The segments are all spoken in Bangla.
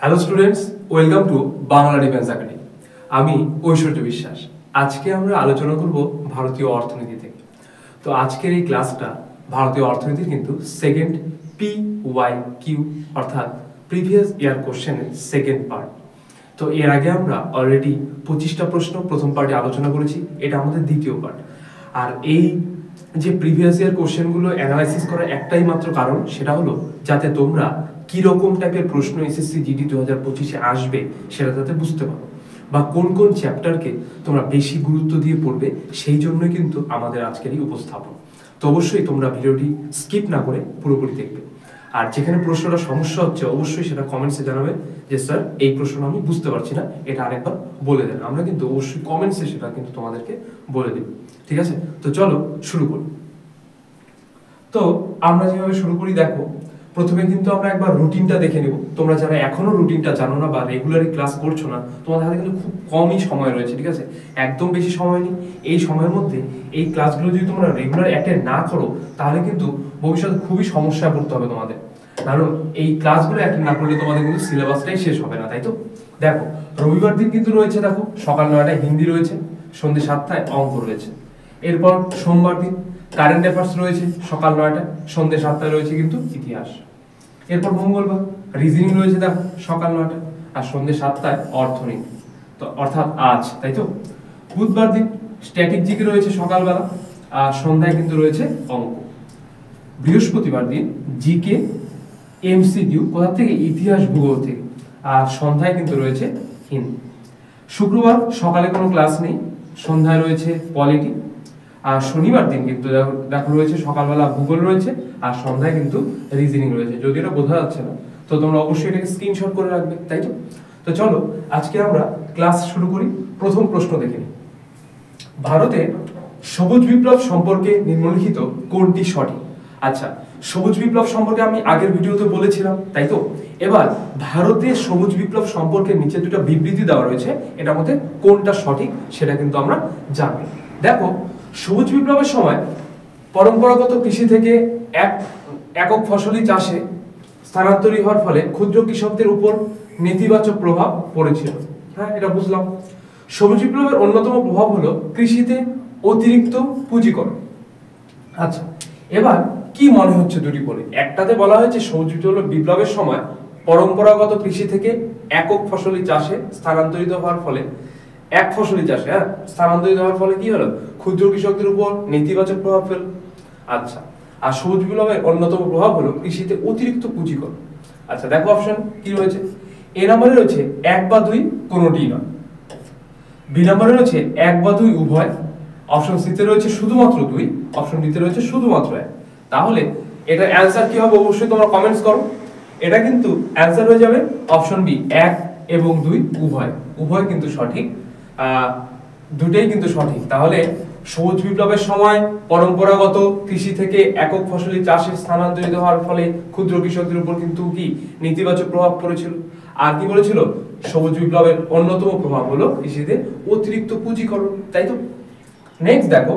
Hello students, welcome to Bangla defence academy. আমি ঐশ্বর্য বিশ্বাস। আজকে আমরা আলোচনা করব ভারতীয় অর্থনীতি থেকে। তো আজকের এই ক্লাসটা ভারতীয় অর্থনীতির কিন্তু সেকেন্ড PYQ অর্থাৎ প্রিভিয়াস ইয়ার কোশ্চেনের সেকেন্ড পার্ট। তো এর আগে আমরা অলরেডি 25টা প্রশ্ন প্রথম পার্টে আলোচনা করেছি, এটা আমাদের দ্বিতীয় পার্ট। আর এই যে প্রিভিয়াস ইয়ার কোশ্চেনগুলো অ্যানালাইসিস করার একটাই মাত্র কারণ, সেটা হলো যাতে তোমরা কি রকম টাইপের প্রশ্ন এসএসসি জিডি 2025-এ আসবে সেটা যাতে বুঝতে পারো, বা কোন কোন চ্যাপ্টারকে তোমরা বেশি গুরুত্ব দিয়ে পড়বে, সেই জন্য কিন্তু আমাদের আজকের এই উপস্থাপন। তো অবশ্যই তোমরা ভিডিওটি স্কিপ না করে পুরোপুরি দেখবে। আর যেখানে প্রশ্নটা সমস্যা হচ্ছে অবশ্যই সেটা কমেন্টসে জানাবে যে স্যার এই প্রশ্ন আমি বুঝতে পারছি না, এটা আরেকবার বলে দেন। আমরা কিন্তু অবশ্যই কমেন্টসে সেটা কিন্তু তোমাদেরকে বলে দেব, ঠিক আছে? তো চলো শুরু করি। তো আমরা যেভাবে শুরু করি, দেখো প্রথমে কিন্তু আমরা একবার রুটিনটা দেখে নেব। তোমরা যারা এখনো রুটিনটা জানো না বা রেগুলারলি ক্লাস করছো না, তোমাদের হাতে কিন্তু খুব কমই সময় রয়েছে, ঠিক আছে? একদম বেশি সময় নেই। এই সময়ের মধ্যে এই ক্লাসগুলো যদি তোমরা রেগুলার অ্যাটেন্ড না করো তাহলে কিন্তু ভবিষ্যতে খুবই সমস্যায় পড়তে হবে তোমাদের। কারণ এই ক্লাসগুলো অ্যাটেন্ড না করলে তোমাদের কিন্তু সিলেবাসটাই শেষ হবে না, তাই তো? দেখো রবিবার দিন কিন্তু রয়েছে, দেখো সকাল 9টায় হিন্দি রয়েছে, সন্ধ্যে 7টায় অঙ্ক রয়েছে। এরপর সোমবার দিন কারেন্ট অ্যাফেয়ার্স রয়েছে সকাল 9টায়, সন্ধ্যে 7টায় রয়েছে কিন্তু ইতিহাস। এরপর মঙ্গলবার রিজনিং রয়েছে, দেখো সকাল 9টায়, আর সন্ধ্যে 7টায় অর্থনীতি, তো অর্থাৎ আজ, তাই তো? বুধবার দিন স্ট্যাটিক জিকে রয়েছে সকালবেলা, আর সন্ধ্যায় কিন্তু রয়েছে অঙ্ক। বৃহস্পতিবার দিন জিকে MCQ কোথা থেকে? ইতিহাস ভূগোল থেকে, আর সন্ধ্যায় কিন্তু রয়েছে হিন্দি। শুক্রবার সকালে কোনো ক্লাস নেই, সন্ধ্যায় রয়েছে পলিটি। আর শনিবার দিন কিন্তু দেখো রয়েছে সকালবেলা ভূগোল রয়েছে, আর সন্ধ্যায় কিন্তু রিজনিং রয়েছে। যদি এটা বোঝা যাচ্ছে না তো তোমরা অবশ্যই এটাকে স্ক্রিনশট করে রাখবে, তাই তো? তো চলো আজকে আমরা ক্লাস শুরু করি। প্রথম প্রশ্ন দেখে নিই। ভারতে সবুজ বিপ্লব সম্পর্কে নিম্নলিখিত কোনটি সঠিক? আচ্ছা, সবুজ বিপ্লব সম্পর্কে আমি আগের ভিডিওতে বলেছিলাম, তাই তো? এবার ভারতের সবুজ বিপ্লব সম্পর্কে নিচে দুটো বিবৃতি দেওয়া রয়েছে, এটার মধ্যে কোনটা সঠিক সেটা কিন্তু আমরা জানবো। দেখো সবুজ বিপ্লবের সময় পরম্পরাগত কৃষি থেকে একক ফসলি চাষে স্থানান্তরিত হওয়ার ফলে ক্ষুদ্র কৃষকদের উপর নেতিবাচক প্রভাব পড়েছিল। হ্যাঁ, এটা বুঝলাম। সবুজ বিপ্লবের অন্যতম প্রভাব হলো কৃষিতে অতিরিক্ত পুঁজিকরণ। আচ্ছা, এবার কি মনে হচ্ছে দুটি বলে? একটাতে বলা হয়েছে সবুজ বিপ্লবের সময় পরম্পরাগত কৃষি থেকে একক ফসলি চাষে স্থানান্তরিত হওয়ার ফলে এক ফসলি চাষে স্থানান্তরিত হওয়ার ফলে কি হলো? ক্ষুদ্র কৃষকদের উপর নেতিবাচক প্রভাব ফেল। আচ্ছা, আর সবুজ বিপ্লবের অন্যতম প্রভাব হলো কৃষিতে অতিরিক্ত পুঁজিকরণ। আচ্ছা দেখো অপশন কি রয়েছে। এ নম্বরে রয়েছে 1 বা 2 কোনোটিই নয়। বি নম্বরে রয়েছে 1 বা 2 উভয়। অপশন সি তে রয়েছে শুধুমাত্র 2। অপশন ডি তে রয়েছে শুধুমাত্র 1। তাহলে এটা অ্যানসার কি হবে অবশ্যই তোমরা কমেন্টস করো। এটা কিন্তু অ্যানসার হয়ে যাবে অপশন বি, 1 এবং 2 উভয়। উভয় কিন্তু সঠিক, দুটেই কিন্তু সঠিক। তাহলে সবুজ বিপ্লবের সময় পরম্পরাগত কৃষি থেকে একক ফসলি চাষে স্থানান্তরিত হওয়ার ফলে ক্ষুদ্র কৃষকদের উপর কিন্তু কি নেতিবাচক প্রভাব পড়েছিল। আর কি বলেছিল? সবুজ বিপ্লবের অন্যতম প্রভাব হলো কৃষিতে অতিরিক্ত পুঁজিকরণ, তাই তো? নেক্সট দেখো,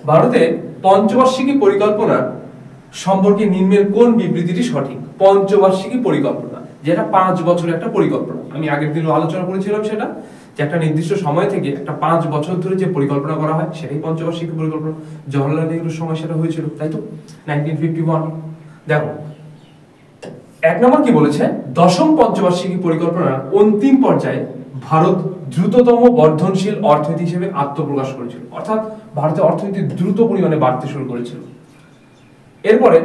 ভারতে পঞ্চবার্ষিকী পরিকল্পনা সম্পর্কে নিম্নের কোন বিবৃতিটি সঠিক? পঞ্চবার্ষিকী পরিকল্পনা, যেটা 5 বছরের একটা পরিকল্পনা, আমি আগের দিনও আলোচনা করেছিলাম সেটা, যে একটা নির্দিষ্ট সময় থেকে একটা 5 বছর ধরে যে পরিকল্পনা করা হয় সেটাই পঞ্চবার্ষিকী পরিকল্পনা। জওহরলাল নেহরুর সময় সেটা হয়েছিল, তাই তো? 1951। দেখো 1 নম্বর কি বলেছে? দশম পঞ্চবার্ষিকী পরিকল্পনার অন্তিম পর্যায়ে ভারত দ্রুততম বর্ধনশীল অর্থনীতি হিসেবে আত্মপ্রকাশ করেছিল, অর্থাৎ ভারতের অর্থনীতি দ্রুত পরিমাণে বাড়তে শুরু করেছিল। এরপরে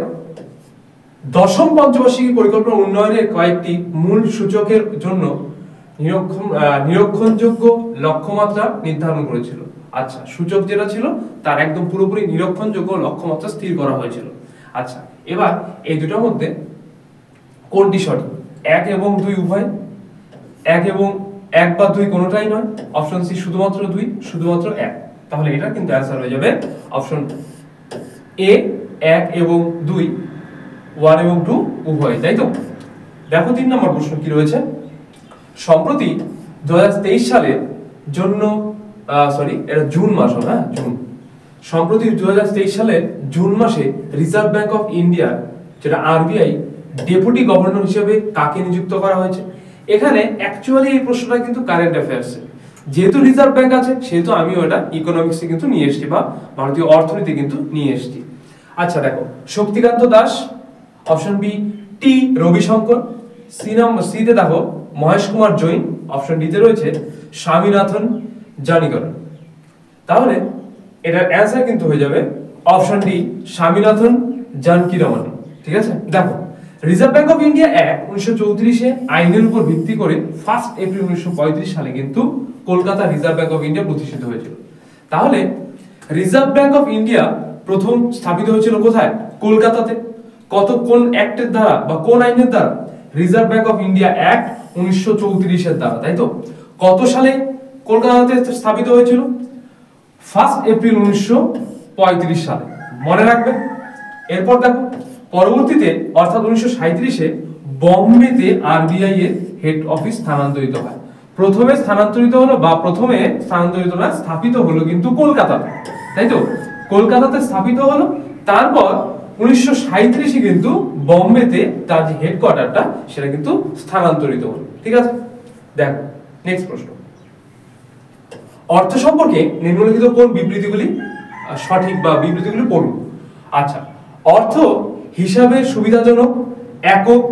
দশম পঞ্চবার্ষিকী পরিকল্পনা উন্নয়নের কয়েকটি মূল সূচকের জন্য নিরীক্ষণযোগ্য লক্ষ্যমাত্রা নির্ধারণ করেছিল। আচ্ছা, সূচক যেটা ছিল তার একদম পুরোপুরি নিরীক্ষণযোগ্য লক্ষ্যমাত্রা স্থির করা হয়েছিল। আচ্ছা, এবার এই দুটোর মধ্যে কোনটি সঠিক? 1 এবং 2 উভয়। 1 বা 2 কোনোটাই নয়। অপশন সি শুধুমাত্র 2, শুধুমাত্র 1। তাহলে এটা কিন্তু অ্যানসার হয়ে যাবে অপশন এ, 1 এবং 2, 1 এবং 2 উভয়, তাই তো? দেখো 3 নম্বর প্রশ্ন কি রয়েছে। সম্প্রতি 2023 সালের জন্য এটা জুন মাস, হ্যাঁ জুন। সম্প্রতি 2023 সালের জুন মাসে রিজার্ভ ব্যাংক অফ ইন্ডিয়া যেটা RBI ডেপুটি গভর্নর হিসেবে কাকে নিযুক্ত করা হয়েছে? এখানে অ্যাকচুয়ালি এই প্রশ্নটা কিন্তু কারেন্ট অ্যাফেয়ার্স, যেহেতু রিজার্ভ ব্যাংক আছে সেহেতু আমিও এটা ইকোনমিক্সে কিন্তু নিয়ে এসেছি বা ভারতীয় অর্থনীতি কিন্তু নিয়ে এসেছি। আচ্ছা দেখো, Shaktikanta Das, option B T Rabishankar, C তে দেখো মহেশ কুমার জৈন, অপশন ডি তে রয়েছে স্বামীনাথন জানিকরণ। তাহলে এটার অ্যান্সার কিন্তু হয়ে যাবে অপশন ডি স্বামীনাথন জানকিরমন। ঠিক আছে, দেখো reserve Bank of India Act 1934 আইনের উপর ভিত্তি করে 1 এপ্রিল 1935 সালে কিন্তু Kolkata reserve Bank of India প্রতিষ্ঠিত হয়েছিল। তাহলে রিজার্ভ ব্যাংক অফ ইন্ডিয়া প্রথম স্থাপিত হয়েছিল কোথায়? কলকাতাতে। কোন অ্যাক্টের দ্বারা বা কোন আইনের দ্বারা? Reserve Bank of India Act 1934 এর দ্বারা, তাই তো? কত সালে কলকাতাতে স্থাপিত হয়েছিল? 1 এপ্রিল 1935 সালে, মনে রাখবে। এরপর দেখো পরবর্তীতে অর্থাৎ 1937-এ বম্বেতে আরবিআই এর হেড অফিস স্থানান্তরিত হয়। প্রথমে স্থানান্তরিত না, স্থাপিত হলো কিন্তু কলকাতাতে, তাই তো? কলকাতাতে স্থাপিত হলো, তারপর 1937-এ কিন্তু বম্বেতে তার যে হেডকোয়ার্টারটা সেটা কিন্তু স্থানান্তরিত হলো। ঠিক আছে, দেখো নেক্সট প্রশ্ন, অর্থ সম্পর্কে নিম্নলিখিত কোন বিবৃতিগুলি সঠিক বা বিবৃতিগুলি পড়ুন। আচ্ছা, অর্থ হিসাবে সুবিধাজনক একক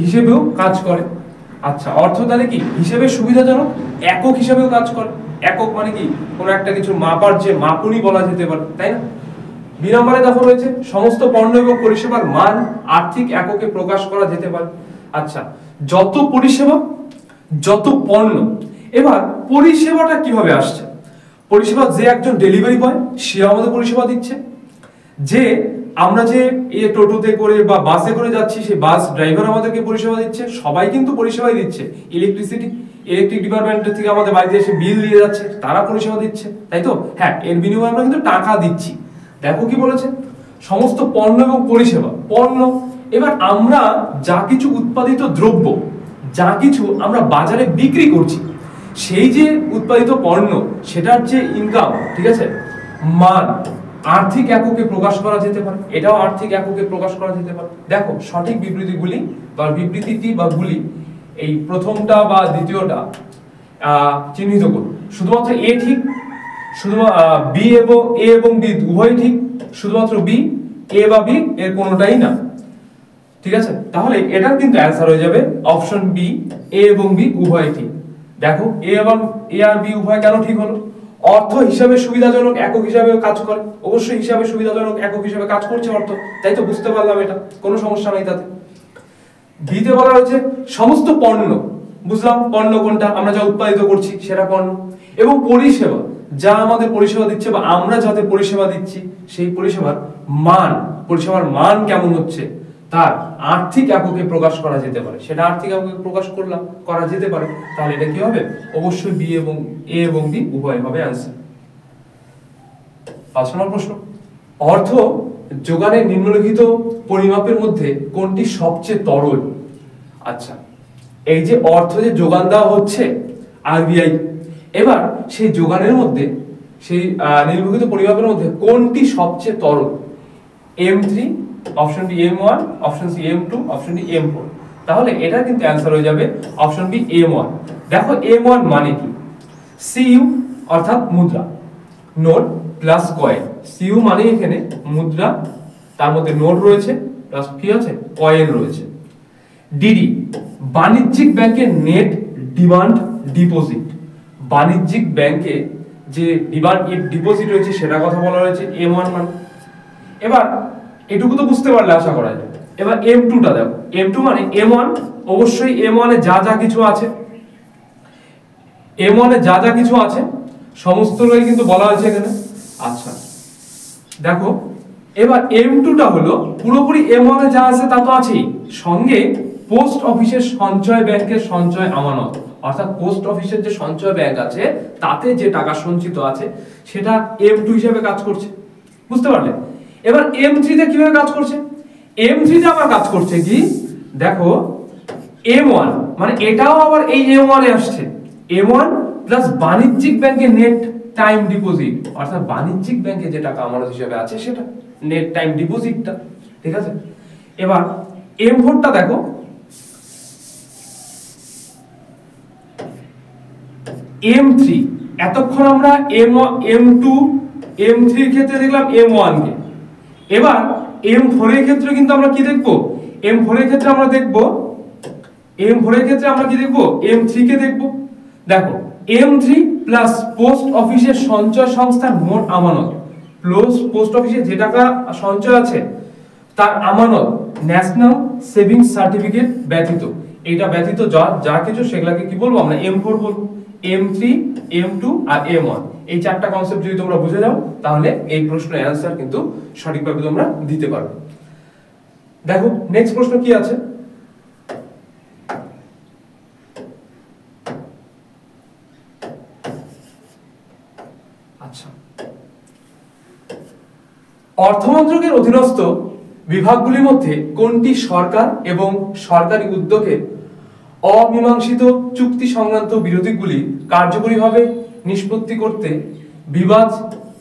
হিসেবেও কাজ করে। আচ্ছা, অর্থ তাহলে কি হিসেবে সুবিধাজনক একক হিসেবেও কাজ করে? একক মানে কি? কোন একটা কিছু মাপার যে মাপুনি বলা যেতে পারে, তাই না? বি নম্বরে দেখো রয়েছে সমস্ত পণ্য এবং পরিষেবার মান আর্থিক এককে প্রকাশ করা যেতে পারে। আচ্ছা, যত পরিষেবা যত পণ্য, এবার পরিষেবাটা কিভাবে আসছে? পরিষেবা যে একজন ডেলিভারি বয় সে আমাদের পরিষেবা দিচ্ছে, যে আমরা যে এই টোটোতে করে বা বাসে করে যাচ্ছি সেই বাস ড্রাইভার আমাদেরকে পরিষেবা দিচ্ছে, সবাই কিন্তু পরিষেবাই দিচ্ছে। ইলেকট্রিক ডিপার্টমেন্ট থেকে আমাদের বাড়িতে এসে বিল দিয়ে যাচ্ছে, তারা পরিষেবা দিচ্ছে, তাই তো? হ্যাঁ, এর বিনিময়ে আমরা কিন্তু টাকা দিচ্ছি। দেখো কি বলেছে, সমস্ত পণ্য এবং পরিষেবা। পণ্য, এবার আমরা যা কিছু উৎপাদিত দ্রব্য, যা কিছু আমরা বাজারে বিক্রি করছি, সেই যে উৎপাদিত পণ্য সেটার যে ইনকাম, ঠিক আছে, মান আর্থিক এককে প্রকাশ করা যেতে পারে, এটাও আর্থিক এককে প্রকাশ করা যেতে পারে। দেখো সঠিক বিবৃতিগুলি বা বিবৃতিটি বা গুলি এই প্রথমটা বা দ্বিতীয়টা চিহ্নিত করুন। শুধুমাত্র এ ঠিক, শুধুমাত্র বি এবং এ এবং বি উভয় ঠিক, শুধুমাত্র বি, এ বা বি এর কোনোটাই না। ঠিক আছে, তাহলে এটার কিন্তু অ্যান্সার হয়ে যাবে অপশন বি, এ এবং বি উভয় ঠিক। দেখো এ এবং এ আর বি উভয় কেন ঠিক হলো? অর্থ হিসাবে সুবিধাজনক একক হিসাবে কাজ করে, অবশ্যই হিসাবে সুবিধাজনক একক হিসাবে কাজ করছে অর্থ, তাই তো? বুঝতে পারলাম, এটা কোনো সমস্যা নাই তাতে। বিতে বলা হয়েছে সমস্ত পণ্য, বুঝলাম পণ্য কোনটা, আমরা যা উৎপাদিত করছি সেটা পণ্য, এবং পরিষেবা যা আমাদের পরিষেবা দিচ্ছে বা আমরা যাদের পরিষেবা দিচ্ছি সেই পরিষেবার মান কেমন হচ্ছে তার আর্থিক এককে প্রকাশ করা যেতে পারে, সেটা আর্থিক এককে প্রকাশ করা যেতে পারে। তাহলে এটা কি হবে? অবশ্যই বি এবং এ এবং বি উভয় হবে आंसर। 5 নম্বর প্রশ্ন, অর্থ যোগানের নিম্নলিখিত পরিমাপের মধ্যে কোনটি সবচেয়ে তরল? আচ্ছা, এই যে অর্থ যে যোগান দেওয়া হচ্ছে আরবিআই, এবার সেই যোগানের মধ্যে সেই নিম্নলিখিত পরিমাপের মধ্যে কোনটি সবচেয়ে তরল? M3, option D M1, option C M2, option D M4। তাহলে এটা কিন্তু অ্যান্সার হয়ে যাবে অপশন বি M1। দেখো M1 মানে কি? CU অর্থাৎ মুদ্রা, নোট প্লাস কয়েন। CU মানে এখানে মুদ্রা, তার মধ্যে নোট রয়েছে প্লাস কি আছে? কয়েন রয়েছে। ডিডি বাণিজ্যিক ব্যাংকের নেট ডিমান্ড ডিপোজিট, বাণিজ্যিক ব্যাংকে যে ডিমান্ড ডিপোজিট রয়েছে সেটা কথা বলা হয়েছে M1 মানে। এবার এটুকু তো বুঝতে পারলে আশা করা যায়। এবার M2 টা দেখো, M2 মানে M1, অবশ্যই M1 এ যা যা কিছু আছে, M1 এ যা যা কিছু আছে সমস্তটাই কিন্তু বলা হয়েছে এখানে। আচ্ছা দেখো, এবার M2 টা হলো পুরোপুরি M1 এ যা আছে তা তো আছেই, সঙ্গে পোস্ট অফিসের সঞ্চয় ব্যাংকের সঞ্চয় আমানত, অর্থাৎ পোস্ট অফিসের যে সঞ্চয় ব্যাংক আছে তাতে যে টাকা সঞ্চিত আছে সেটা M2 হিসেবে কাজ করছে, বুঝতে পারলে? এবার M3 তে কিভাবে কাজ করছে? M3 তে আবার কাজ করছে কি দেখো, M1 মানে এটাও আবার এই M1 এ আসছে, M1 প্লাস বাণিজ্যিক ব্যাংকে নেট টাইম ডিপোজিট, অর্থাৎ বাণিজ্যিক ব্যাংকে যে টাকা আমানত হিসেবে আছে সেটা নেট টাইম ডিপোজিটটা। ঠিক আছে, এবার M4 টা দেখো, M3, এতক্ষণ আমরা M2 M3 এর ক্ষেত্রে দেখলাম M1 কে। এবার M4 এর ক্ষেত্রে কিন্তু আমরা কি দেখব? M4 এর ক্ষেত্রে আমরা দেখব M3 কে দেখব। দেখো M3 প্লাস পোস্ট অফিসের সঞ্চয় সংস্থার মোট আমানত প্লাস পোস্ট অফিসে যে টাকা সঞ্চয় আছে তার আমানত ন্যাশনাল সেভিংস সার্টিফিকেট ব্যতীত, এটা ব্যতীত যা কিছু সেগুলোকে কি বলবো আমরা? M4 বলবো। M3 M2 আর M1, এই চারটা কনসেপ্ট যদি তোমরা বুঝে যাও তাহলে এই প্রশ্নের অ্যানসার কিন্তু সঠিকভাবে তোমরা দিতে পারবে। দেখো নেক্সট প্রশ্ন কি আছে? আচ্ছা, অর্থমন্ত্রকের অধীনস্থ বিভাগগুলির মধ্যে কোনটি সরকার এবং সরকারি উদ্যোগের অমীমাংসিত চুক্তি সংক্রান্ত বিরোধীগুলি কার্যকরীভাবে নিষ্পত্তি করতে বিবাদ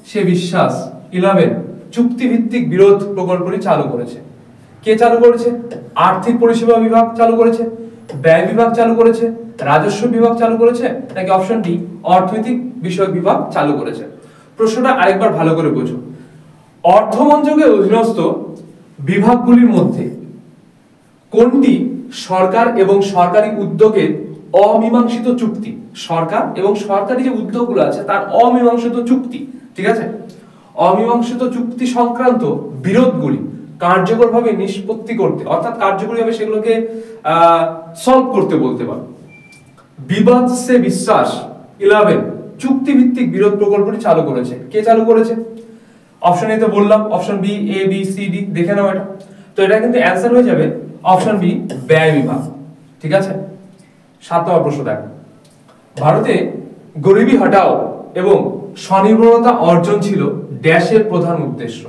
সে বিশ্বাস 11 চুক্তিভিত্তিক বিরোধ প্রকল্পটি চালু করেছে? কে চালু করেছে? আর্থিক পরিষেবা বিভাগ চালু করেছে, ব্যয় বিভাগ চালু করেছে, রাজস্ব বিভাগ চালু করেছে, নাকি অপশন ডি অর্থনৈতিক বিষয়ক বিভাগ চালু করেছে? প্রশ্নটা আরেকবার ভালো করে বোঝো। অর্থমন্ত্রকের অধীনস্থ বিভাগগুলির মধ্যে কোনটি সরকার এবং সরকারি উদ্যোগের অমীমাংসিত চুক্তি, সরকার এবং সরকারি যে উদ্যোগগুলো আছে তার অমীমাংসিত চুক্তি, ঠিক আছে, অমীমাংসিত চুক্তি সংক্রান্ত বিরোধগুলি কার্যকরভাবে নিষ্পত্তি করতে, অর্থাৎ কার্যকরীভাবে সেগুলোকে সলভ করতে বলতে পারো। বিবাদ সে বিশ্বাস 11 চুক্তিভিত্তিক বিরোধ প্রকল্পটি চালু করেছে? কে চালু করেছে? অপশন এ তো বললাম, option B, A B C D, দেখে নাও এটা। তো এটা কিন্তু অ্যানসার হয়ে যাবে অপশন বি ব্যয় বিভাগ, ঠিক আছে। 7 নম্বর প্রশ্ন দেখো, ভারতে গরিবি হটাও এবং স্বনির্ভরতা অর্জন ছিল ড্যাশের প্রধান উদ্দেশ্য।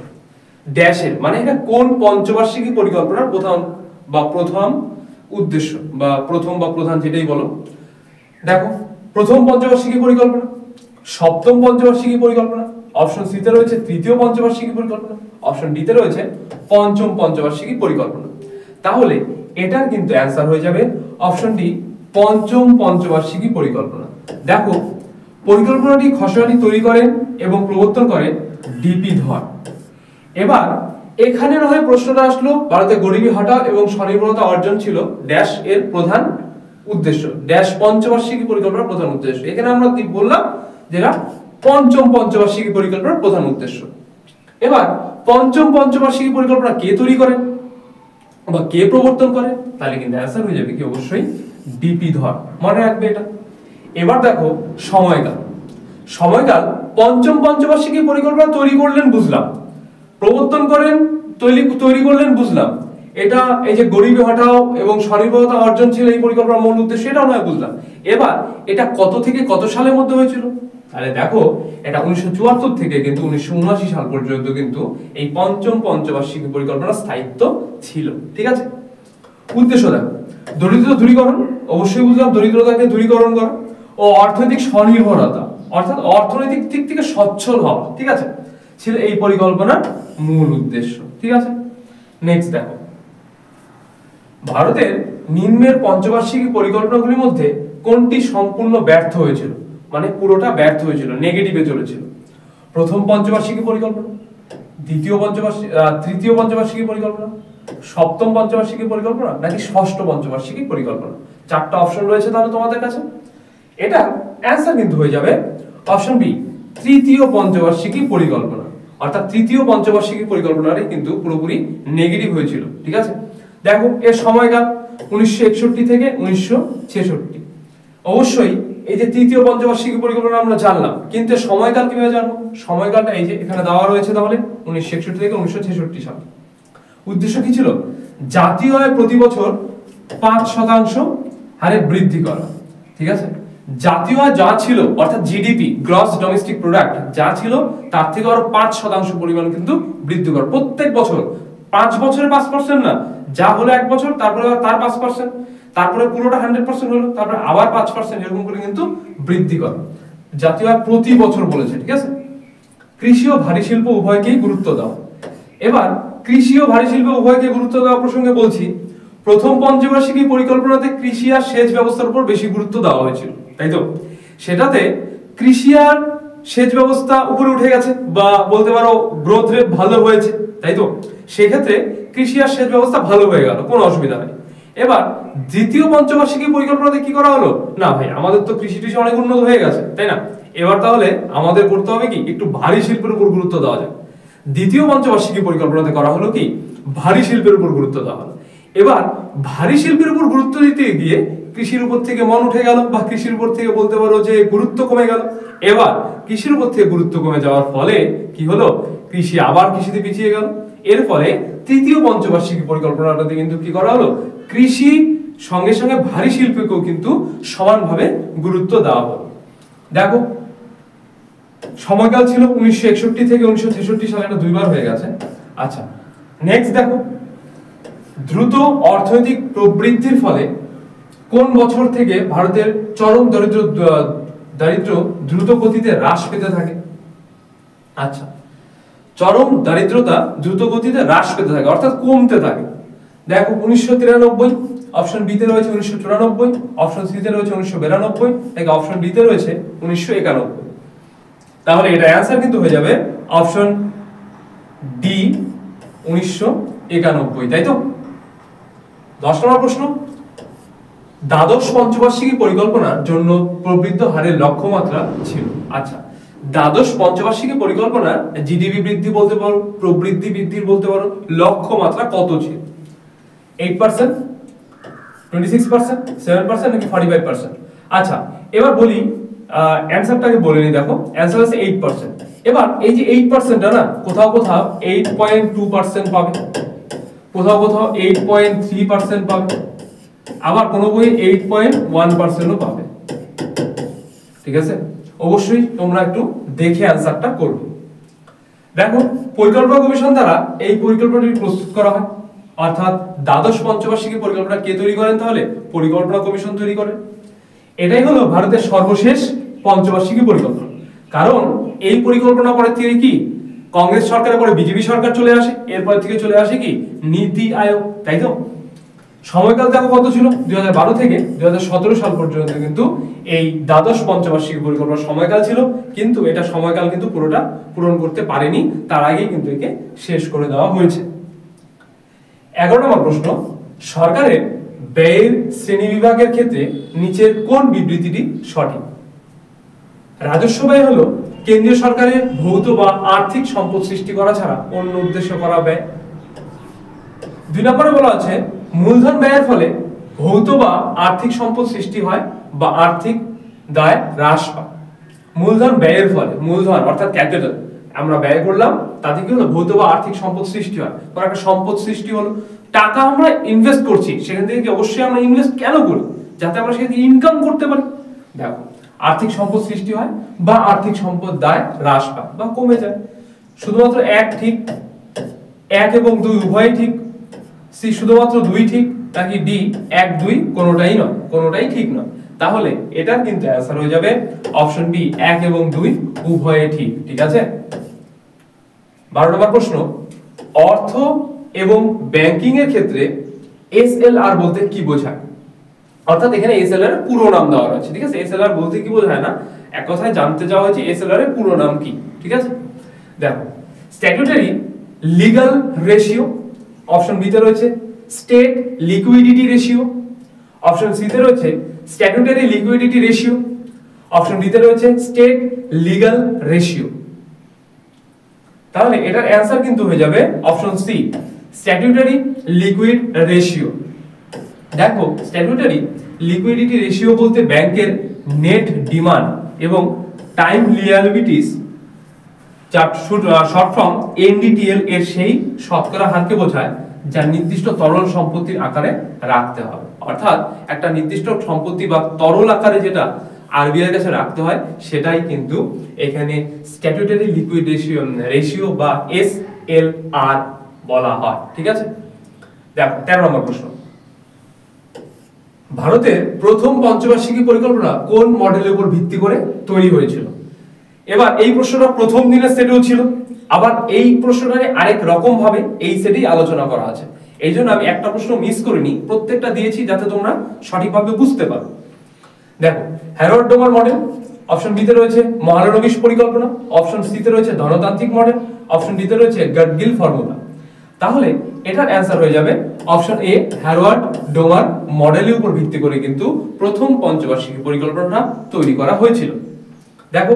ড্যাশের মানে এটা কোন পঞ্চবার্ষিকী পরিকল্পনার প্রথম উদ্দেশ্য বা প্রধান যেটাই বলো। দেখো প্রথম পঞ্চবার্ষিকী পরিকল্পনা, সপ্তম পঞ্চবার্ষিকী পরিকল্পনা, অপশন সি তে রয়েছে তৃতীয় পঞ্চবার্ষিকী পরিকল্পনা, অপশন ডি তে রয়েছে পঞ্চম পঞ্চবার্ষিকী পরিকল্পনা। তাহলে এটার কিন্তু অ্যানসার হয়ে যাবে অপশন ডি পঞ্চম পঞ্চবার্ষিকী পরিকল্পনা। দেখো পরিকল্পনাটি খসড়াটি তৈরি করেন এবং প্রবর্তন করেন ডিপি ধর। এবার এখানে না হয় প্রশ্নটা আসলো ভারতে গরিবি হটাও এবং স্বনির্ভরতা অর্জন ছিল ড্যাশ এর প্রধান উদ্দেশ্য, ড্যাশ পঞ্চবার্ষিকী পরিকল্পনার প্রধান উদ্দেশ্য। এখানে আমরা বললাম যেটা পঞ্চম পঞ্চবার্ষিকী পরিকল্পনার প্রধান উদ্দেশ্য। এবার পঞ্চম পঞ্চবার্ষিকী পরিকল্পনা কে তৈরি করেন বা কে প্রবর্তন করেন? তাহলে কিন্তু অ্যানসার হয়ে যাবে কি অবশ্যই ডিপি ধর, মনে রাখবে এটা। এবার দেখো সময়কাল পঞ্চম পঞ্চবার্ষিকী পরিকল্পনা তৈরি করলেন বুঝলাম, প্রবর্তন করেন তৈরি করলেন বুঝলাম, এটা এই যে গরিবি হটাও এবং স্বনির্ভরতা অর্জন ছিল এই পরিকল্পনার মূল উদ্দেশ্য, সেটাও নয় বুঝলাম। এবার এটা কত থেকে কত সালের মধ্যে হয়েছিল? তাহলে দেখো এটা 1974 থেকে কিন্তু 1979 সাল পর্যন্ত কিন্তু এই পঞ্চম পঞ্চবার্ষিকী পরিকল্পনার স্থায়িত্ব ছিল, ঠিক আছে। উদ্দেশ্য দেখো দরিদ্রতা দূরীকরণ, অবশ্যই বুঝলাম দরিদ্রতাকে দূরীকরণ করা, ও অর্থনৈতিক স্বনির্ভরতা অর্থাৎ অর্থনৈতিক দিক থেকে সচ্ছল হওয়া, ঠিক আছে, ছিল এই পরিকল্পনার মূল উদ্দেশ্য, ঠিক আছে। নেক্সট দেখো ভারতের নিম্নের পঞ্চবার্ষিকী পরিকল্পনাগুলির মধ্যে কোনটি সম্পূর্ণ ব্যর্থ হয়েছিল, মানে পুরোটা ব্যর্থ হয়েছিল, নেগেটিভে চলেছিল? প্রথম পঞ্চবার্ষিকী পরিকল্পনা, তৃতীয় পঞ্চবার্ষিকী পরিকল্পনা, সপ্তম পঞ্চবার্ষিকী পরিকল্পনা, নাকি ষষ্ঠ পঞ্চবার্ষিকী পরিকল্পনা? চারটা অপশন রয়েছে তাহলে তোমাদের কাছে। এটা অ্যানসার কিন্তু হয়ে যাবে অপশন বি তৃতীয় পঞ্চবার্ষিকী পরিকল্পনা, অর্থাৎ তৃতীয় পঞ্চবার্ষিকী পরিকল্পনারই কিন্তু পুরোপুরি নেগেটিভ হয়েছিল, ঠিক আছে। দেখো এর সময়কাল 1961 থেকে 1966। অবশ্যই এই যে তৃতীয় পঞ্চবার্ষিকী পরিকল্পনা আমরা জানলাম, কিন্তু সময়কাল কিভাবে জানবো? সময়কালটা এই যে এখানে দেওয়া রয়েছে, তাহলে 1961 থেকে 1966 সাল। উদ্দেশ্য কি ছিল? জাতীয় আয় প্রতি বছর 5% হারে বৃদ্ধি করা, ঠিক আছে। জাতীয় আয় যা ছিল অর্থাৎ জিডিপি গ্রস ডোমেস্টিক প্রোডাক্ট যা ছিল তার থেকে আরো 5% পরিমাণ কিন্তু বৃদ্ধি করা প্রত্যেক বছর। 5 বছরে 5% না, যা হলো এক বছর তারপরে তার 5%, তারপরে পুরোটা 100% হলো, তারপরে আবার 5% এরকম করে কিন্তু বৃদ্ধি করা। জাতীয় আয় প্রতি বছর বলেছে, ঠিক আছে। কৃষি ও ভারী শিল্প উভয়কেই গুরুত্ব দাও। এবার কৃষি ও ভারী শিল্প উভয়কে গুরুত্ব দেওয়া প্রসঙ্গে বলছি, প্রথম পঞ্চবার্ষিকী পরিকল্পনাতে কৃষি আর সেচ ব্যবস্থার উপর বেশি গুরুত্ব দেওয়া হয়েছিল, তাই তো। সেটাতে কৃষি আর সেচ ব্যবস্থা উপরে উঠে গেছে, বা বলতে পারো গ্রোথ রেট ভালো হয়েছে, তাই তো? সেক্ষেত্রে কৃষি আর সেচ ব্যবস্থা ভালো হয়ে গেল, কোনো অসুবিধা নেই। এবার দ্বিতীয় পঞ্চবার্ষিকী পরিকল্পনাতে কি করা হলো, না ভাই আমাদের তো কৃষি টিষি অনেক উন্নত হয়ে গেছে, তাই না? এবার তাহলে আমাদের করতে হবে কি, একটু ভারী শিল্পের উপর গুরুত্ব দেওয়া যায়। দ্বিতীয় পঞ্চবার্ষিকী পরিকল্পনাতে করা হলো কি, ভারী শিল্পের উপর গুরুত্ব দেওয়া হলো। এবার ভারী শিল্পের উপর গুরুত্ব দিতে গিয়ে কৃষির উপর থেকে মন উঠে গেল, বা কৃষির উপর থেকে বলতে পারো যে গুরুত্ব কমে গেল। এবার কৃষির উপর থেকে গুরুত্ব কমে যাওয়ার ফলে কি হলো, কৃষি আবার কৃষিতে পিছিয়ে গেল। এর ফলে তৃতীয় পঞ্চবার্ষিকী পরিকল্পনাটাতে কিন্তু কি করা হলো, কৃষি সঙ্গে সঙ্গে ভারী শিল্পকেও কিন্তু সমানভাবে গুরুত্ব দেওয়া হলো। দেখো সময়কাল ছিল 1961 থেকে 1963 সালে, এটা দুইবার হয়ে গেছে। আচ্ছা নেক্সট দেখো, দ্রুত অর্থনৈতিক প্রবৃদ্ধির ফলে কোন বছর থেকে ভারতের চরম দারিদ্র দ্রুত গতিতে হ্রাস পেতে থাকে? আচ্ছা, চরম দারিদ্রতা দ্রুত গতিতে হ্রাস পেতে থাকে অর্থাৎ কমতে থাকে। দেখো 1993, অপশন বি তে রয়েছে 1994, অপশন সি তে রয়েছে 1992, নাকি অপশন ডি তে রয়েছে 1991। তাহলে এটা অ্যানসার কিন্তু হয়ে যাবে অপশন ডি 1991, তাই তো? 10 নম্বর প্রশ্ন, দ্বাদশ পঞ্চবার্ষিকী পরিকল্পনার জন্য প্রবৃদ্ধি হারের লক্ষ্যমাত্রা ছিল। আচ্ছা, দ্বাদশ পঞ্চবার্ষিকী পরিকল্পনার জিডিপি বৃদ্ধি বলতে পারো, প্রবৃদ্ধি বৃদ্ধির বলতে পারো লক্ষ্যমাত্রা কত ছিল? 8%, 26%, 7% নাকি 45%? আচ্ছা এবার বলি, অ্যানসারটাকে বলে নি। দেখো অ্যানসার আছে 8%। এবার এই যে 8%টা না, কোথাও কোথাও 8.2% পাবে, কোথাও কোথাও 8.3% পাবে, আবার কোনো বই 8.1%ও পাবে। ঠিক আছে, অবশ্যই তোমরা একটু দেখে অ্যানসারটা করবে। দেখো পরিকল্পনা কমিশন দ্বারা এই পরিকল্পনাটি প্রস্তুত করা হয়, অর্থাৎ দ্বাদশ পঞ্চবার্ষিকী পরিকল্পনা কে তৈরি করেন? তাহলে পরিকল্পনা কমিশন তৈরি করেন। এটাই হলো ভারতের সর্বশেষ পঞ্চবার্ষিকী পরিকল্পনা। কারণ এই পরিকল্পনা পরে থেকে কি কংগ্রেস সরকারের পরে বিজেপি সরকার চলে আসে, এরপর থেকে চলে আসে কি নীতি আয়োগ, তাই তো? সময়কাল দেখো কত ছিল, 2012 থেকে 2017 সাল পর্যন্ত কিন্তু এই দ্বাদশ পঞ্চবার্ষিকী পরিকল্পনার সময়কাল ছিল, কিন্তু এটা সময়কাল কিন্তু পুরোটা পূরণ করতে পারেনি, তার আগেই কিন্তু একে শেষ করে দেওয়া হয়েছে। 11 নম্বর প্রশ্ন, সরকারের ব্যয়ের শ্রেণীবিভাগের ক্ষেত্রে নিচের কোন বিবৃতিটি সঠিক? রাজস্ব ব্যয় হলো কেন্দ্রীয় সরকারের ভৌত বা আর্থিক সম্পদ সৃষ্টি করা ছাড়া অন্য উদ্দেশ্য করা ব্যয়। 2 নম্বরে বলা আছে মূলধন ব্যয়ের ফলে ভৌত বা আর্থিক সম্পদ সৃষ্টি হয় বা আর্থিক দায় হ্রাস পায়। মূলধন ব্যয়ের ফলে, মূলধন অর্থাৎ ক্যাপিটাল আমরা ব্যয় করলাম, তাতে কি হলো ভৌত বা আর্থিক সম্পদ সৃষ্টি হয়, বা একটা সম্পদ সৃষ্টি হলো। টাকা আমরা ইনভেস্ট করছি, সেখান থেকে কি অবশ্যই আমরা ইনভেস্ট কেন করি? যাতে আমরা সেখান থেকে ইনকাম করতে পারি। দেখো আর্থিক সম্পদ সৃষ্টি হয় বা আর্থিক সম্পদ দায় হ্রাস পায় বা কমে যায়। শুধুমাত্র এক ঠিক, 1 এবং 2 উভয়ই ঠিক, সি শুধুমাত্র 2 ঠিক, নাকি ডি 1 2 কোনোটাই নয়, কোনোটাই ঠিক নয়? তাহলে এটার কিন্তু অ্যানসার হয়ে যাবে অপশন বি 1 এবং 2 উভয়ই ঠিক। ঠিক আছে, 12 নম্বর প্রশ্ন, অর্থ এবং ব্যাংকিং এর ক্ষেত্রে এসএলআর বলতে কি বোঝায়? অর্থাৎ এখানে এসএলআর এর পুরো নাম দেওয়া আছে। ঠিক আছে, এসএলআর বলতে কি বোঝায় না, এক কথায় জানতে চাওয়া হয়েছে এসএলআর এর পুরো নাম কি। ঠিক আছে, দেখো statutory legal ratio, option B তে রয়েছে state liquidity ratio, option C তে রয়েছে statutory liquidity ratio, option D তে রয়েছে স্টেট লিগ্যাল রেশিও। তাহলে এটার অ্যানসার কিন্তু হয়ে যাবে option C statutory liquid ratio. দেখো স্ট্যাটুটরি লিকুইডিটি রেশিও বলতে ব্যাংকের নেট ডিমান্ড এবং time liabilities, short form NDTL এর সেই শতকরা হারকে বোঝায় যা নির্দিষ্ট তরল সম্পত্তির আকারে রাখতে হবে। অর্থাৎ একটা নির্দিষ্ট সম্পত্তি বা তরল আকারে যেটা আরবিআই এর কাছে রাখতে হয়, সেটাই কিন্তু এখানে স্ট্যাটুটরি লিকুইড রেশিও বা এসএলআর বলা হয়। ঠিক আছে, দেখো 13 নম্বর প্রশ্ন, ভারতের প্রথম পঞ্চবার্ষিকী পরিকল্পনা কোন মডেলের উপর ভিত্তি করে তৈরি হয়েছিল? এবার এই প্রশ্নটা প্রথম দিনের সেটেও ছিল, আবার এই প্রশ্নটা আরেক রকম ভাবে এই সেটেই আলোচনা করা আছে। এই জন্য আমি একটা প্রশ্ন মিস করিনি, প্রত্যেকটা দিয়েছি যাতে তোমরা সঠিকভাবে বুঝতে পারো। দেখো, হ্যারোয়ার্ড ডোমার মডেল, অপশন বি তে রয়েছে মহালনবিশ পরিকল্পনা, অপশন সি তে রয়েছে ধনতান্ত্রিক মডেল, অপশন ডি তে রয়েছে গাটগিল ফর্মুলা। তাহলে এটার অ্যান্সার হয়ে যাবে অপশন এ, হ্যারোয়ার্ড ডোমার মডেলের উপর ভিত্তি করে কিন্তু প্রথম পঞ্চবার্ষিকী পরিকল্পনাটা তৈরি করা হয়েছিল। দেখো,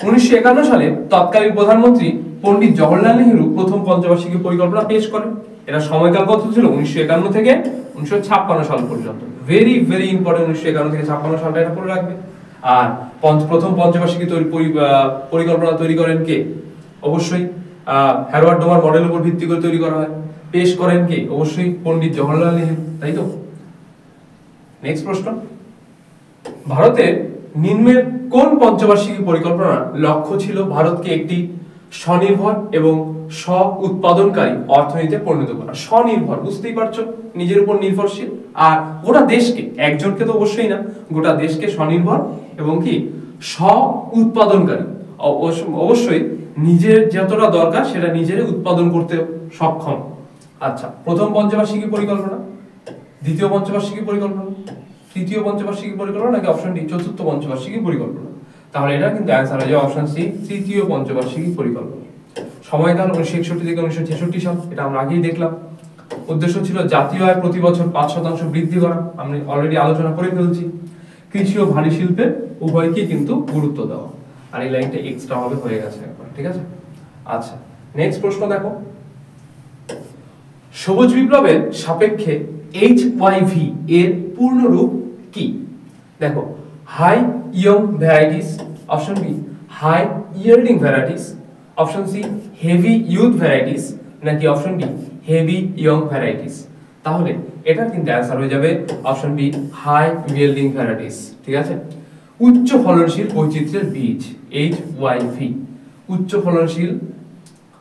1951 সালে তৎকালীন প্রধানমন্ত্রী পণ্ডিত জওহরলাল নেহেরু প্রথম পঞ্চবার্ষিকী পরিকল্পনা পেশ করেন। এটা সময়কাল কত ছিল? 1951 থেকে 1956 সাল পর্যন্ত। ভেরি ভেরি ইম্পর্টেন্ট, 1951 থেকে 56 সালটা এটা পড়ে রাখবে। আর প্রথম পঞ্চবার্ষিকী পরিকল্পনা তৈরি করেন কে? অবশ্যই হ্যারোয়ার্ড ডোমার মডেলের উপর ভিত্তি করে তৈরি করা হয়। পেশ করেন কে? অবশ্যই পণ্ডিত জওহরলাল নেহেরু, তাই তো? নেক্সট প্রশ্ন, ভারতের নিম্নের কোন পঞ্চবার্ষিকী পরিকল্পনার লক্ষ্য ছিল ভারতকে একটি স্বনির্ভর এবং স্ব উৎপাদনকারী অর্থনীতিতে পরিণত করা? স্বনির্ভর, বুঝতেই পারছো, নিজের উপর নির্ভরশীল। আর গোটা দেশকে, একজনকে তো অবশ্যই না, গোটা দেশকে স্বনির্ভর এবং কি স্ব উৎপাদনকারী, অবশ্যই নিজের যতটা দরকার সেটা নিজের উৎপাদন করতে সক্ষম। আচ্ছা, প্রথম পঞ্চবার্ষিকী পরিকল্পনা, দ্বিতীয় পঞ্চবার্ষিকী পরিকল্পনা, তৃতীয় পঞ্চবার্ষিকী পরিকল্পনা, নাকি অপশন ডি চতুর্থ পঞ্চবার্ষিকী পরিকল্পনা? তাহলে এটা কিন্তু অ্যান্সার হয়ে যাবে অপশন সি, তৃতীয় পঞ্চবার্ষিকী পরিকল্পনা। সময়কাল 1961 থেকে 1966 সাল, এটা আমরা আগেই দেখলাম। উদ্দেশ্য ছিল জাতীয় আয় প্রতি বছর 5% বৃদ্ধি করা, আমি অলরেডি আলোচনা করে ফেলছি। কৃষি ও ভারী শিল্পে উভয়কেই কিন্তু গুরুত্ব দেওয়া। আর এই লাইনটা এক্সট্রা হবে, হয়ে গেছে একবার, ঠিক আছে? আচ্ছা, নেক্সট প্রশ্ন দেখো, সবুজ বিপ্লবের সাপেক্ষে HYV এর পূর্ণ রূপ কি? দেখো, high young varieties, option B high yielding varieties, option C heavy youth varieties, নাকি option D heavy young varieties? তাহলে এটা কিন্তু অ্যান্সার হয়ে যাবে option B high yielding varieties, ঠিক আছে? উচ্চ ফলনশীল বৈচিত্র্যের বীজ, HYV, উচ্চ ফলনশীল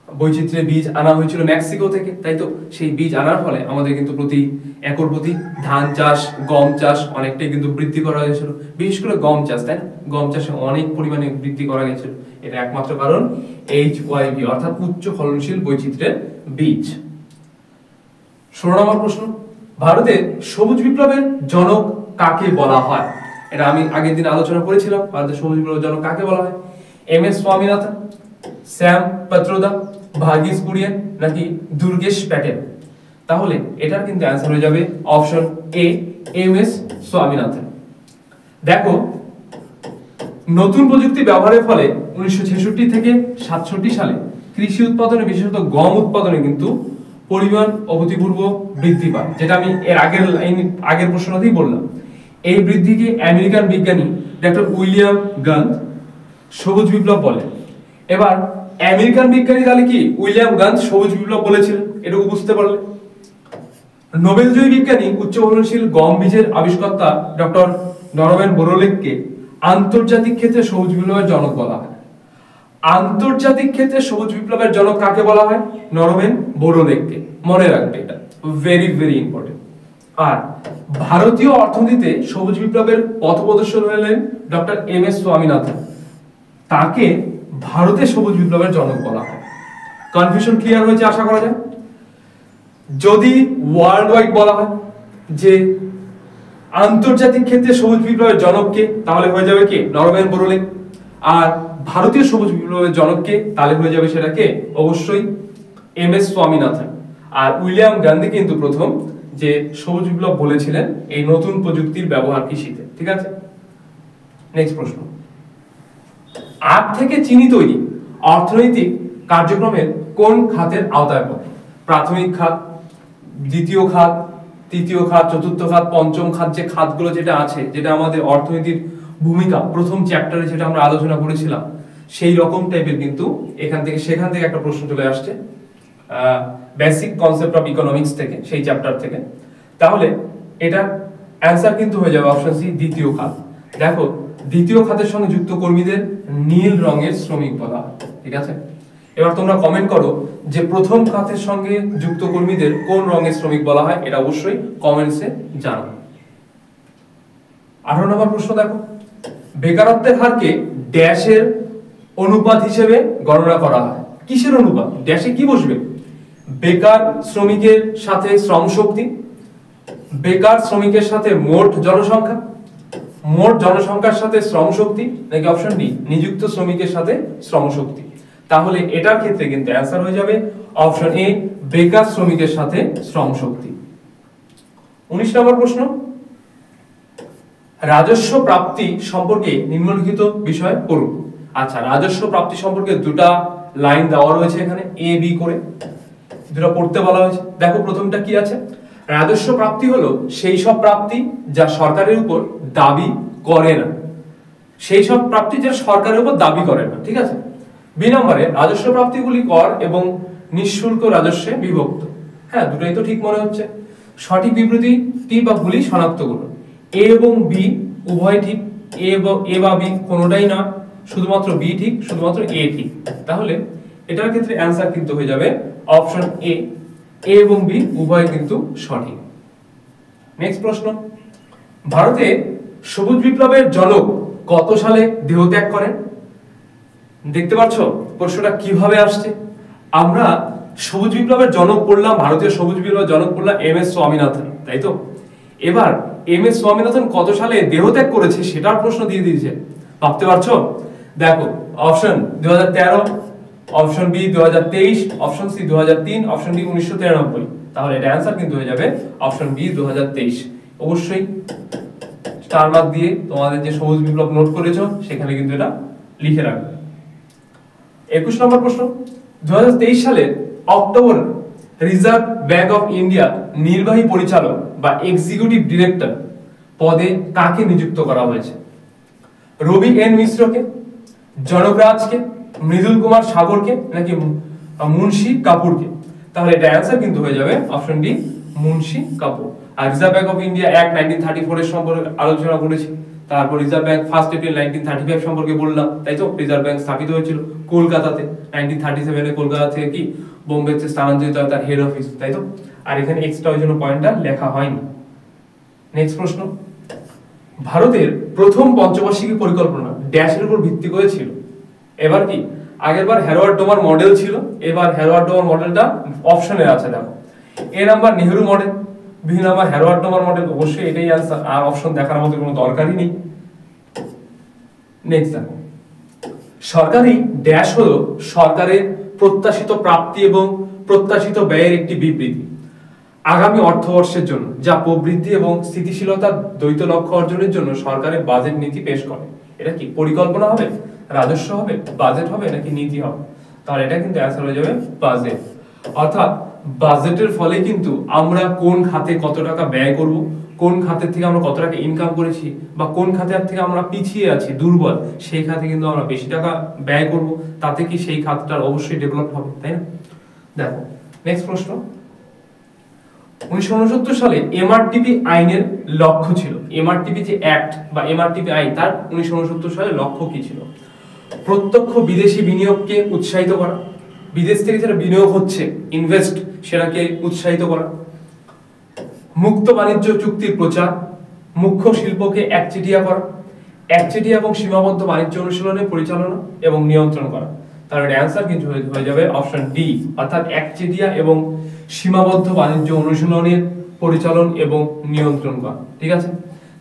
বৈচিত্র্যের বীজ আনা হয়েছিল মেক্সিকো থেকে, তাই তো? সেই বীজ আনার ফলে আমাদের কিন্তু প্রতি একর প্রতি ধান চাষ, গম চাষ অনেকটাই কিন্তু বৃদ্ধি করা হয়েছিল, বিশেষ করে গম চাষ, তাই না? গম চাষে অনেক পরিমাণে বৃদ্ধি করা গেছিল। এটা একমাত্র কারণ HYV, অর্থাৎ উচ্চ ফলনশীল বৈচিত্র্যের বীজ। 16 নম্বর প্রশ্ন, ভারতের সবুজ বিপ্লবের জনক কাকে বলা হয়? এটা আমি আগের দিন আলোচনা করেছিলাম। ভারতের সবুজ বিপ্লবের জনক কাকে বলা হয়? MS স্বামীনাথন, শ্যাম পাত্রদা, ভার্গিস কুরিয়েন, নাকি দুর্গেশ প্যাটেল? তাহলে এটার কিন্তু অ্যান্সার হয়ে যাবে অপশন এ, MS স্বামীনাথন। দেখো, নতুন প্রযুক্তি ব্যবহারের ফলে 1966 থেকে 67 সালে কৃষি উৎপাদনে, বিশেষত গম উৎপাদনে কিন্তু পরিমাণ অভূতপূর্ব বৃদ্ধি পায়, যেটা আমি এর আগের প্রশ্নতেই বললাম। এই বৃদ্ধিকে আমেরিকান বিজ্ঞানী ডক্টর উইলিয়াম গান্থ সবুজ বিপ্লব বলে। এবার আমেরিকান বিজ্ঞানী তাহলে কি উইলিয়াম গান্থ সবুজ বিপ্লব বলেছিলেন, এটুকু বুঝতে পারলে। নোবেলজয়ী বিজ্ঞানী উচ্চ ফলনশীল গম বীজের আবিষ্কর্তা ডক্টর নরম্যান বোরলেগকে আন্তর্জাতিক ক্ষেত্রে সবুজ বিপ্লবের জনক বলা হয়। আন্তর্জাতিক ক্ষেত্রে সবুজ বিপ্লবের জনক কাকে বলা হয়? নরম্যান বোরলেগকে, মনে রাখবে, এটা ভেরি ভেরি ইম্পর্টেন্ট। আর ভারতীয় অর্থনীতিতে সবুজ বিপ্লবের পথপ্রদর্শক হলেন ডক্টর MS স্বামীনাথন, তাকে ভারতের সবুজ বিপ্লবের জনক বলা হয়। কনফিউশন ক্লিয়ার হয়েছে আশা করা যায়। যদি ওয়ার্ল্ড ওয়াইড বলা হয় যে আন্তর্জাতিক ক্ষেত্রে সবুজ বিপ্লবের জনককে, তাহলে হয়ে যাবে কে? নরম্যান বোরলেগ। আর ভারতীয় সবুজ বিপ্লবের জনককে, তাহলে হয়ে যাবে সেটা কে? অবশ্যই MS স্বামীনাথন। আর উইলিয়াম গান্ধী কিন্তু প্রথম যে সবুজ বিপ্লব বলেছিলেন এই নতুন প্রযুক্তির ব্যবহার কৃষিতে, ঠিক আছে? নেক্সট প্রশ্ন, আখ থেকে চিনি তৈরি অর্থনৈতিক কার্যক্রমের কোন খাতের আওতায় পড়ে? প্রাথমিক খাত, দ্বিতীয় খাত, তৃতীয় খাত, চতুর্থ খাত, পঞ্চম খাত, যে খাতগুলো যেটা আছে, যেটা আমাদের অর্থনীতির ভূমিকা প্রথম চ্যাপ্টারে যেটা আমরা আলোচনা করেছিলাম, সেই রকম টাইপের কিন্তু সেখান থেকে একটা প্রশ্ন চলে আসছে, বেসিক কনসেপ্ট অফ ইকোনমিক্স থেকে, সেই চ্যাপ্টার থেকে। তাহলে এটা অ্যান্সার কিন্তু হয়ে যাবে অপশন সি, দ্বিতীয় খাত। দেখো, দ্বিতীয় খাতের সঙ্গে যুক্ত কর্মীদের নীল রঙের শ্রমিক বলা হয়, ঠিক আছে? এবার তোমরা কমেন্ট করো যে প্রথম খাতের সঙ্গে যুক্ত কর্মীদের কোন রঙের শ্রমিক বলা হয়, এটা অবশ্যই কমেন্টসে জানাও। 18 নম্বর প্রশ্ন দেখো, বেকারত্বের হারকে ড্যাশের অনুপাত হিসেবে গণনা করা হয়। কিসের অনুপাত? ড্যাশে কি বসবে? বেকার শ্রমিকের সাথে শ্রম শক্তি, বেকার শ্রমিকের সাথে মোট জনসংখ্যা, মোট জনসংখ্যার সাথে শ্রমশক্তি, নাকি অপশন ডি নিযুক্ত শ্রমিকের সাথে শ্রমশক্তি? তাহলে এটার ক্ষেত্রে কিন্তু অ্যান্সার হয়ে যাবে অপশন এ বেকার শ্রমিকের সাথে শ্রমশক্তি। 19 নম্বর প্রশ্ন, রাজস্ব প্রাপ্তি সম্পর্কে নিম্নলিখিত বিষয় পড়ুন। আচ্ছা, রাজস্ব প্রাপ্তি সম্পর্কে দুটা লাইন দেওয়া রয়েছে এখানে এ বি করে, দুটো পড়তে বলা হয়েছে। দেখো প্রথমটা কি আছে, রাজস্ব প্রাপ্তি হলো সেই সব প্রাপ্তি যা সরকারের উপর দাবি করে না, সেই সব প্রাপ্তি যা সরকারের উপর দাবি করে না, ঠিক আছে। বি নম্বরে রাজস্ব প্রাপ্তিগুলি কর এবং নিঃশুল্ক রাজস্বে বিভক্ত। হ্যাঁ, দুটোই তো ঠিক মনে হচ্ছে। সঠিক বিবৃতিটি বা গুলি শনাক্ত করুন। এ এবং বি উভয় ঠিক, এ বা বি কোনোটাই না, শুধুমাত্র বি ঠিক, শুধুমাত্র এ ঠিক। তাহলে এটার ক্ষেত্রে অ্যান্সার কিন্তু হয়ে যাবে অপশন এ এবং বি উভয় কিন্তু সঠিক। নেক্সট প্রশ্ন, ভারতে সবুজ বিপ্লবের জনক কত সালে দেহত্যাগ করেন? দেখতে পাচ্ছ প্রশ্নটা কিভাবে আসছে। আমরা সবুজ বিপ্লবের জনক পড়লাম, ভারতীয় সবুজ বিপ্লবের জনক পড়লাম এম.এস. স্বামীনাথন, তাই তো। এবার এম.এস. স্বামীনাথন কত সালে দেহত্যাগ করেছে সেটার প্রশ্ন দিয়ে দিয়েছে, ভাবতে পারছো? দেখো option 2013, option B 2023, option C 2003, option D 1993। তাহলে এটা অ্যান্সার কিন্তু হয়ে যাবে অপশন বি 2023। অবশ্যই স্টার মার্ক দিয়ে তোমাদের যে সবুজ বিপ্লব নোট করেছো সেখানে কিন্তু এটা লিখে রাখবে। 21 নম্বর প্রশ্ন, 2023 সালের October reserve Bank of India নির্বাহী পরিচালক বা এক্সিকিউটিভ ডিরেক্টর পদে কাকে নিযুক্ত করা হয়েছে? রবি এন মিশ্রকে, জনকরাজকে, মৃদুল কুমার সাগরকে, নাকি মুন্সি কাপুরকে? তাহলে এটা অ্যান্সার কিন্তু হয়ে যাবে অপশন ডি মুন্সি কাপুর। আর Reserve Bank of India Act 1934 এর সম্পর্কে আলোচনা করেছি। তারপর রিজার্ভ ব্যাংক 1 এপ্রিল 1935 সম্পর্কে বললাম, তাই তো। রিজার্ভ ব্যাংক স্থাপিত হয়েছিল কলকাতাতে 1937 এ, কলকাতা থেকে কি বোম্বেতে স্থানান্তরিত হয় তার হেড অফিস, তাই তো। আর এখানে এক্সট্রা ওই জন্য পয়েন্টটা লেখা হয়নি। নেক্সট প্রশ্ন, ভারতের প্রথম পঞ্চবার্ষিকী পরিকল্পনা ড্যাশের উপর ভিত্তি করে ছিল? এবার কি, আগেরবার হ্যারোয়ার্ড ডোমার মডেল ছিল, এবার হ্যারোয়ার্ড ডোমার মডেলটা অপশনে আছে। দেখো A number Nehru model, B number Harrod Domar model. অবশ্যই এটাই অ্যান্সার, আর অপশন দেখার মতো কোনো দরকারই নেই। নেক্সট দেখো, সরকারি ড্যাশ হলো সরকারের প্রত্যাশিত প্রাপ্তি এবং প্রত্যাশিত ব্যয়ের একটি বিবৃতি আগামী অর্থবর্ষের জন্য, যা প্রবৃদ্ধি এবং স্থিতিশীলতার দ্বৈত লক্ষ্য অর্জনের জন্য সরকারের বাজেট নীতি পেশ করে। এটা কি পরিকল্পনা হবে, রাজস্ব হবে, বাজেট হবে, নাকি নীতি হবে? তাহলে এটা কিন্তু অ্যান্সার হয়ে যাবে বাজেট। অর্থাৎ বাজেটের ফলে কিন্তু আমরা কোন খাতে কত টাকা ব্যয় করব, কোন খাতের থেকে আমরা কত টাকা ইনকাম করেছি, বা কোন খাতের থেকে আমরা পিছিয়ে আছি, দুর্বল, সেই খাতে কিন্তু আমরা বেশি টাকা ব্যয় করব, তাতে কি সেই খাতটার অবশ্যই ডেভেলপ হবে, তাই না? দেখো নেক্সট প্রশ্ন, 1969 সালে এমআরটিপি আইনের লক্ষ্য ছিল, এমআরটিপি যে অ্যাক্ট বা এমআরটিপি আইন, তার 1969 সালে লক্ষ্য কি ছিল? প্রত্যক্ষ বিদেশি বিনিয়োগকে উৎসাহিত করা, বিদেশ থেকে যারা বিনিয়োগ হচ্ছে, ইনভেস্ট, সেটাকে উৎসাহিত করা, মুক্ত বাণিজ্য চুক্তির প্রচার, মুখ্য শিল্পকে একচেটিয়া করা, একচেটিয়া এবং সীমাবদ্ধ বাণিজ্য অনুশীলনের পরিচালনা এবং নিয়ন্ত্রণ করা। তার অ্যান্সার কিন্তু হয়ে যাবে অপশন ডি, অর্থাৎ একচেটিয়া এবং সীমাবদ্ধ বাণিজ্য অনুশীলনের পরিচালন এবং নিয়ন্ত্রণ করা, ঠিক আছে।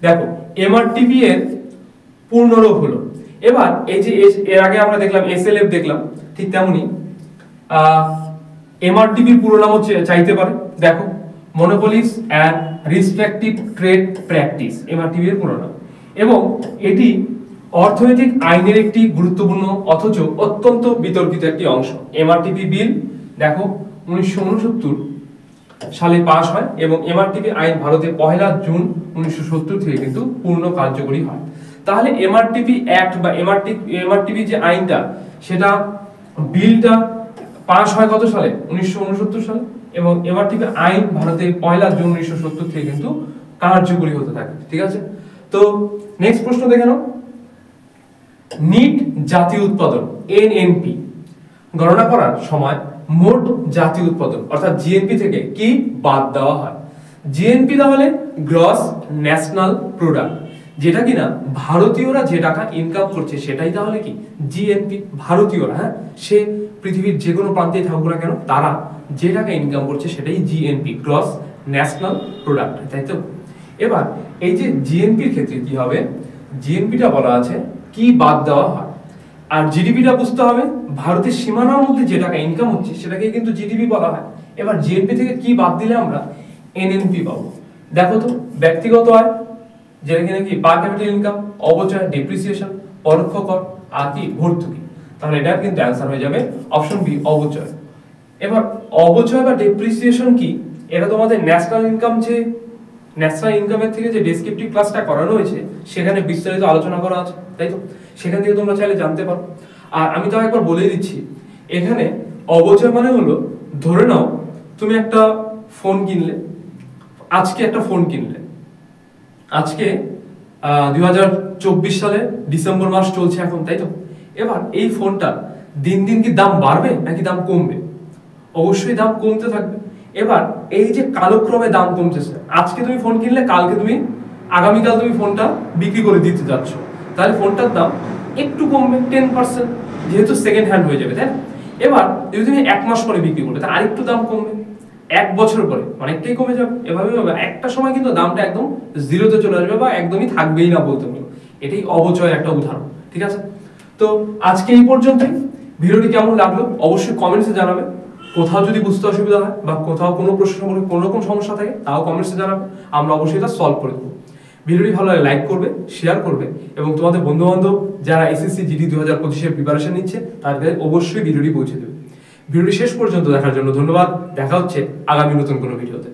দেখো এমআরটিপি এর পূর্ণরূপ হলো, এবার এই যে এর আগে আমরা দেখলাম এসএলএফ দেখলাম, ঠিক তেমনি এমআরটিপি পুরো নাম চাইতে পারে। দেখো monopolies and restrictive trade practice, MRTP এর পুরো নাম, এবং এটি অর্থনৈতিক আইনের একটি গুরুত্বপূর্ণ অথচ অত্যন্ত বিতর্কিত একটি অংশ। এমআরটিপি বিল দেখো 1969 সালে পাস হয় এবং এমআরটিপি আইন ভারতে 1 জুন 1970 থেকে কিন্তু পূর্ণ কার্যকরী হয়। তাহলে এমআরটিপি অ্যাক্ট বা এমআরটিপি যে আইনটা, সেটা বিলটা পাস হয় কত সালে? 1969 সালে, এবং এমআরটিপি আইন ভারতে 1 জুন 1970 থেকে কিন্তু কার্যকরী হতে থাকে, ঠিক আছে। তো নেক্সট প্রশ্ন দেখে নাও, নিট জাতীয় উৎপাদন এনএনপি গণনা করার সময় মোট জাতীয় উৎপাদন অর্থাৎ জিএনপি থেকে কি বাদ দেওয়া হয়? জিএনপি তাহলে গ্রস ন্যাশনাল প্রোডাক্ট, যেটা কিনা ভারতীয়রা যে টাকা ইনকাম করছে সেটাই তাহলে কি জিএনপি। ভারতীয়রা, হ্যাঁ, সে পৃথিবীর যে কোনো প্রান্তেই থাকুক না কেন, তারা যে টাকা ইনকাম করছে সেটাই জিএনপি, গ্রস ন্যাশনাল প্রোডাক্ট, তাই তো। এবার এই যে জিএনপির ক্ষেত্রে কি হবে, জিএনপিটা বলা আছে কি বাদ দেওয়া হয়, আর জিডিপিটা বুঝতে হবে ভারতের সীমানার মধ্যে যে টাকা ইনকাম হচ্ছে সেটাকে কিন্তু জিডিপি বলা হয়। এবার জিএনপি থেকে কি বাদ দিলে আমরা এনএনপি পাবো। দেখো তো, ব্যক্তিগত আয় যেটা কিনা কি পার ক্যাপিটাল ইনকাম, অবচয়, ডেপ্রিসিয়েশন, পরোক্ষ কর আর কি ভর্তুকি। তাহলে এটা কিন্তু অ্যান্সার হয়ে যাবে অপশন বি, অবচয়। এবার অবচয় বা ডেপ্রিসিয়েশন কি, এটা তোমাদের ন্যাশনাল ইনকাম, যে ন্যাশনাল ইনকামের থেকে যে ডেসক্রিপটিভ ক্লাসটা করানো হয়েছে সেখানে বিস্তারিত আলোচনা করা আছে, তাই তো? সেখান থেকে তোমরা চাইলে জানতে পারো। আর আমি তো একবার বলে দিচ্ছি, এখানে অবচয় মানে হলো, ধরে নাও তুমি একটা ফোন কিনলে, আজকে একটা ফোন কিনলে, আজকে 2024 সালে ডিসেম্বর মাস চলছে এখন, তাই তো? এবার এই ফোনটা দিন দিন কি দাম বাড়বে নাকি দাম কমবে? অবশ্যই দাম কমতে থাকবে। এবার এই যে কালক্রমে দাম কমতেছে, আজকে তুমি ফোন কিনলে, কালকে তুমি, আগামীকাল তুমি ফোনটা বিক্রি করে দিতে যাচ্ছ, তাহলে ফোনটার দাম একটু কমবে 10%, যেহেতু সেকেন্ড হ্যান্ড হয়ে যাবে, তাই না? এবার যদি তুমি 1 মাস পরে বিক্রি করলে, তাহলে আরেকটু দাম কমবে, 1 বছর পরে অনেকটাই কমে যাবে। এভাবে একটা সময় কিন্তু দামটা একদম জিরোতে চলে আসবে বা একদমই থাকবেই না বলতে পারো। এটাই অবচয়ের একটা উদাহরণ, ঠিক আছে? তো আজকে এই পর্যন্তই। ভিডিওটি কেমন লাগলো অবশ্যই কমেন্টসে জানাবে। কোথাও যদি বুঝতে অসুবিধা হয় বা কোথাও কোনো প্রশ্ন সম্পর্কে কোনো রকম সমস্যা থাকে, তাও কমেন্টসে জানাবে, আমরা অবশ্যই এটা সলভ করে দেবো। ভিডিওটি ভালো লাগে লাইক করবে, শেয়ার করবে, এবং তোমাদের বন্ধু বান্ধব যারা এসএসসি জিডি 2025 প্রিপারেশন নিচ্ছে তাদের অবশ্যই ভিডিওটি পৌঁছে দেবে। ভিডিওটি শেষ পর্যন্ত দেখার জন্য ধন্যবাদ। দেখা হচ্ছে আগামী নতুন কোনো ভিডিওতে।